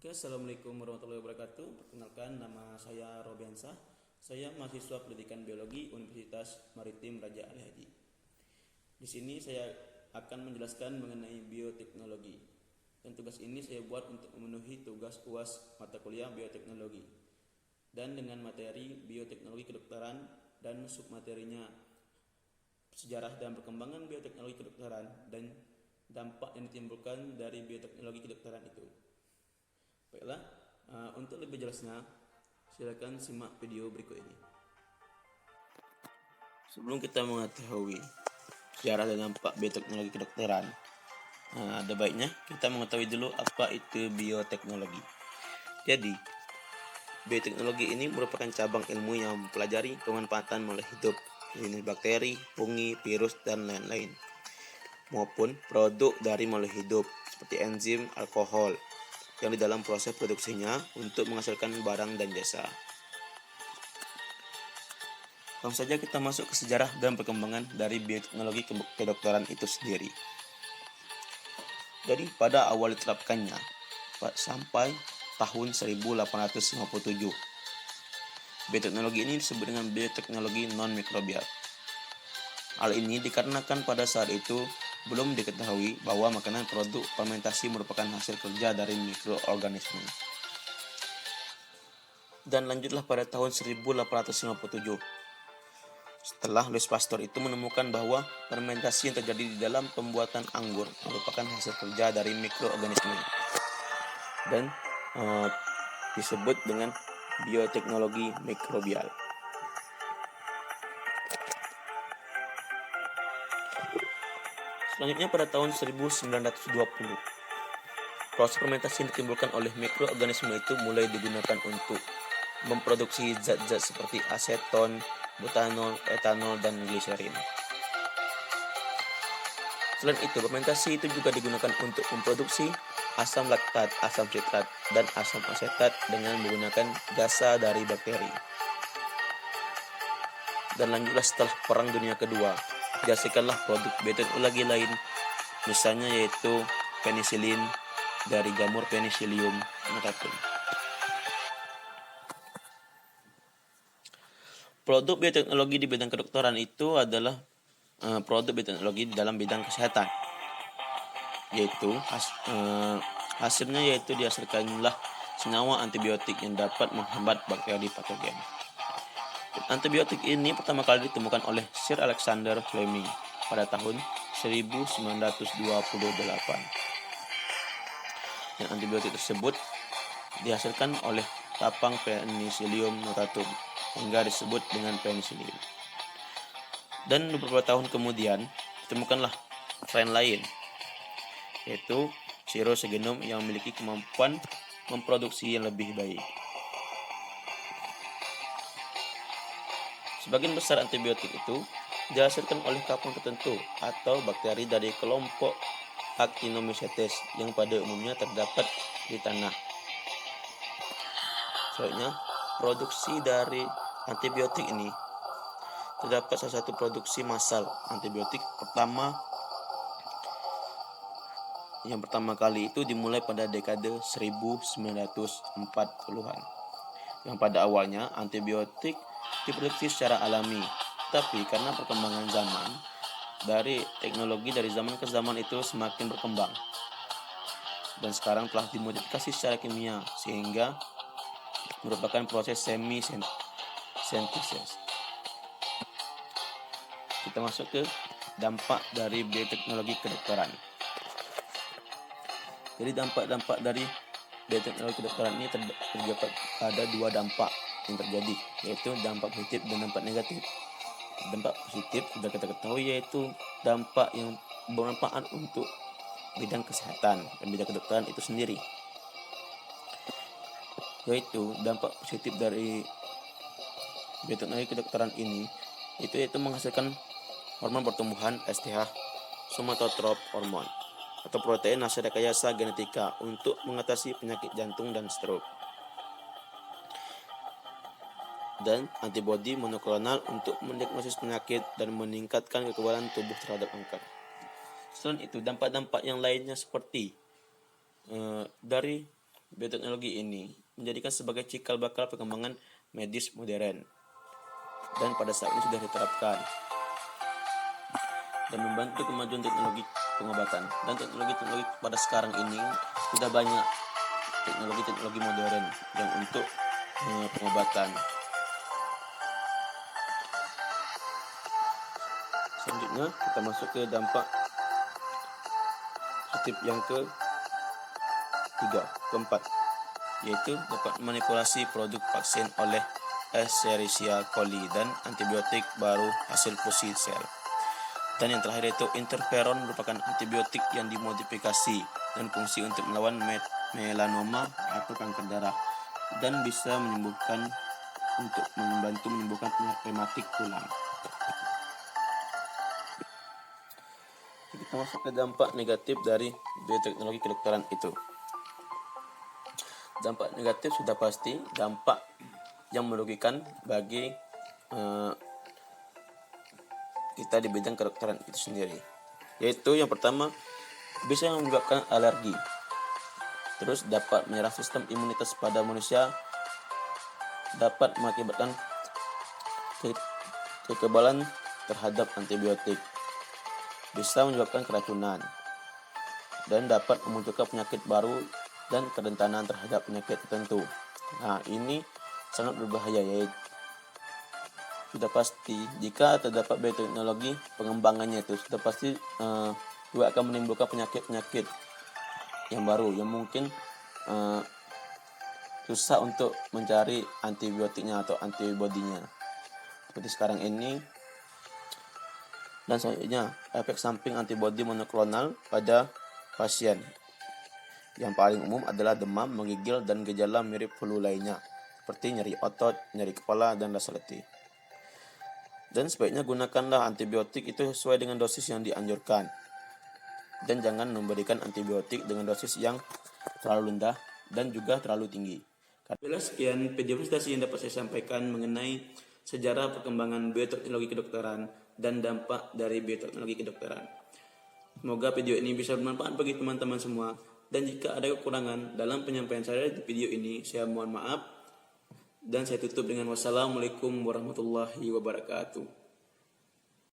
Oke, Assalamualaikum warahmatullahi wabarakatuh. Perkenalkan, nama saya Robiansah. Saya mahasiswa pendidikan biologi Universitas Maritim Raja Ali Haji. Di sini saya akan menjelaskan mengenai bioteknologi. Dan tugas ini saya buat untuk memenuhi tugas UAS mata kuliah bioteknologi. Dan dengan materi bioteknologi kedokteran dan submaterinya sejarah dan perkembangan bioteknologi kedokteran dan dampak yang ditimbulkan dari bioteknologi kedokteran itu. Baiklah, untuk lebih jelasnya, silakan simak video berikut ini. Sebelum kita mengetahui sejarah dan dampak bioteknologi kedokteran, ada baiknya kita mengetahui dulu apa itu bioteknologi. Jadi, bioteknologi ini merupakan cabang ilmu yang mempelajari pemanfaatan makhluk hidup, jenis bakteri, fungi, virus, dan lain-lain, maupun produk dari makhluk hidup seperti enzim, alkohol, yang di dalam proses produksinya untuk menghasilkan barang dan jasa. Langsung saja kita masuk ke sejarah dan perkembangan dari bioteknologi kedokteran itu sendiri. Jadi pada awal diterapkannya sampai tahun 1857. Bioteknologi ini disebut dengan bioteknologi non-mikrobial. Hal ini dikarenakan pada saat itu belum diketahui bahwa makanan produk fermentasi merupakan hasil kerja dari mikroorganisme. Dan lanjutlah pada tahun 1857. Setelah Louis Pasteur itu menemukan bahwa fermentasi yang terjadi di dalam pembuatan anggur merupakan hasil kerja dari mikroorganisme. Dan disebut dengan bioteknologi mikrobial. Selanjutnya pada tahun 1920, proses fermentasi yang ditimbulkan oleh mikroorganisme itu mulai digunakan untuk memproduksi zat-zat seperti aseton, butanol, etanol, dan gliserin. Selain itu, fermentasi itu juga digunakan untuk memproduksi asam laktat, asam sitrat, dan asam asetat dengan menggunakan jasa dari bakteri. Dan lanjutlah setelah Perang Dunia Kedua, dihasilkanlah produk bioteknologi lain, misalnya yaitu penisilin dari jamur Penicillium notatum. Produk bioteknologi di bidang kedokteran itu adalah produk bioteknologi dalam bidang kesehatan, yaitu hasilnya yaitu dihasilkanlah senyawa antibiotik yang dapat menghambat bakteri patogen. Antibiotik ini pertama kali ditemukan oleh Sir Alexander Fleming pada tahun 1928. Dan antibiotik tersebut dihasilkan oleh tapang Penicillium notatum hingga disebut dengan penicillin. Dan beberapa tahun kemudian ditemukanlah strain lain, yaitu Chirosegenum yang memiliki kemampuan memproduksi yang lebih baik. Sebagian besar antibiotik itu dihasilkan oleh kapang tertentu atau bakteri dari kelompok Actinomycetes yang pada umumnya terdapat di tanah. Selanjutnya, produksi dari antibiotik ini terdapat salah satu produksi massal antibiotik yang pertama kali itu dimulai pada dekade 1940-an. Yang pada awalnya antibiotik diproduksi secara alami, tapi karena perkembangan zaman, dari teknologi dari zaman ke zaman itu semakin berkembang dan sekarang telah dimodifikasi secara kimia sehingga merupakan proses semi-sintesis. Kita masuk ke dampak dari bioteknologi kedokteran. Jadi dampak-dampak dari bioteknologi kedokteran ini terdapat ada dua dampak yang terjadi, yaitu dampak positif dan dampak negatif. Dampak positif sudah kita ketahui, yaitu dampak yang bermanfaat untuk bidang kesehatan dan bidang kedokteran itu sendiri. Yaitu dampak positif dari bioteknologi kedokteran ini yaitu menghasilkan hormon pertumbuhan STH, somatotrop hormon, atau protein hasil rekayasa genetika untuk mengatasi penyakit jantung dan stroke. Dan antibodi monoklonal untuk mendiagnosis penyakit dan meningkatkan kekebalan tubuh terhadap kanker. Selain itu, dampak-dampak yang lainnya seperti dari Bioteknologi ini menjadikan sebagai cikal bakal perkembangan medis modern dan pada saat ini sudah diterapkan dan membantu kemajuan teknologi pengobatan. Dan teknologi pada sekarang ini sudah banyak teknologi modern yang untuk pengobatan. Selanjutnya kita masuk ke dampak positif yang keempat, yaitu dapat manipulasi produk vaksin oleh Escherichia coli dan antibiotik baru hasil fusi sel. Dan yang terakhir itu interferon merupakan antibiotik yang dimodifikasi dan fungsi untuk melawan melanoma atau kanker darah dan bisa membantu menyembuhkan penyakit rematik tulang. Kita masuk ke dampak negatif dari bioteknologi kedokteran itu. Dampak negatif sudah pasti dampak yang merugikan bagi kita di bidang kedokteran itu sendiri. Yaitu yang pertama, bisa menyebabkan alergi. Terus dapat menyerang sistem imunitas pada manusia, dapat mengakibatkan kekebalan terhadap antibiotik, bisa menyebabkan keracunan, dan dapat memunculkan penyakit baru dan kerentanan terhadap penyakit tertentu. Nah, ini sangat berbahaya, yaitu sudah pasti jika terdapat bioteknologi pengembangannya itu sudah pasti juga akan menimbulkan penyakit-penyakit yang baru yang mungkin susah untuk mencari antibiotiknya atau antibodinya seperti sekarang ini. Dan selanjutnya, efek samping antibodi monoklonal pada pasien. Yang paling umum adalah demam, menggigil, dan gejala mirip flu lainnya, seperti nyeri otot, nyeri kepala, dan rasa letih. Dan sebaiknya gunakanlah antibiotik itu sesuai dengan dosis yang dianjurkan. Dan jangan memberikan antibiotik dengan dosis yang terlalu rendah dan juga terlalu tinggi. Bila sekian video presentasi yang dapat saya sampaikan mengenai sejarah perkembangan bioteknologi kedokteran dan dampak dari bioteknologi kedokteran. Semoga video ini bisa bermanfaat bagi teman-teman semua, dan jika ada kekurangan dalam penyampaian saya di video ini, saya mohon maaf, dan saya tutup dengan wassalamualaikum warahmatullahi wabarakatuh.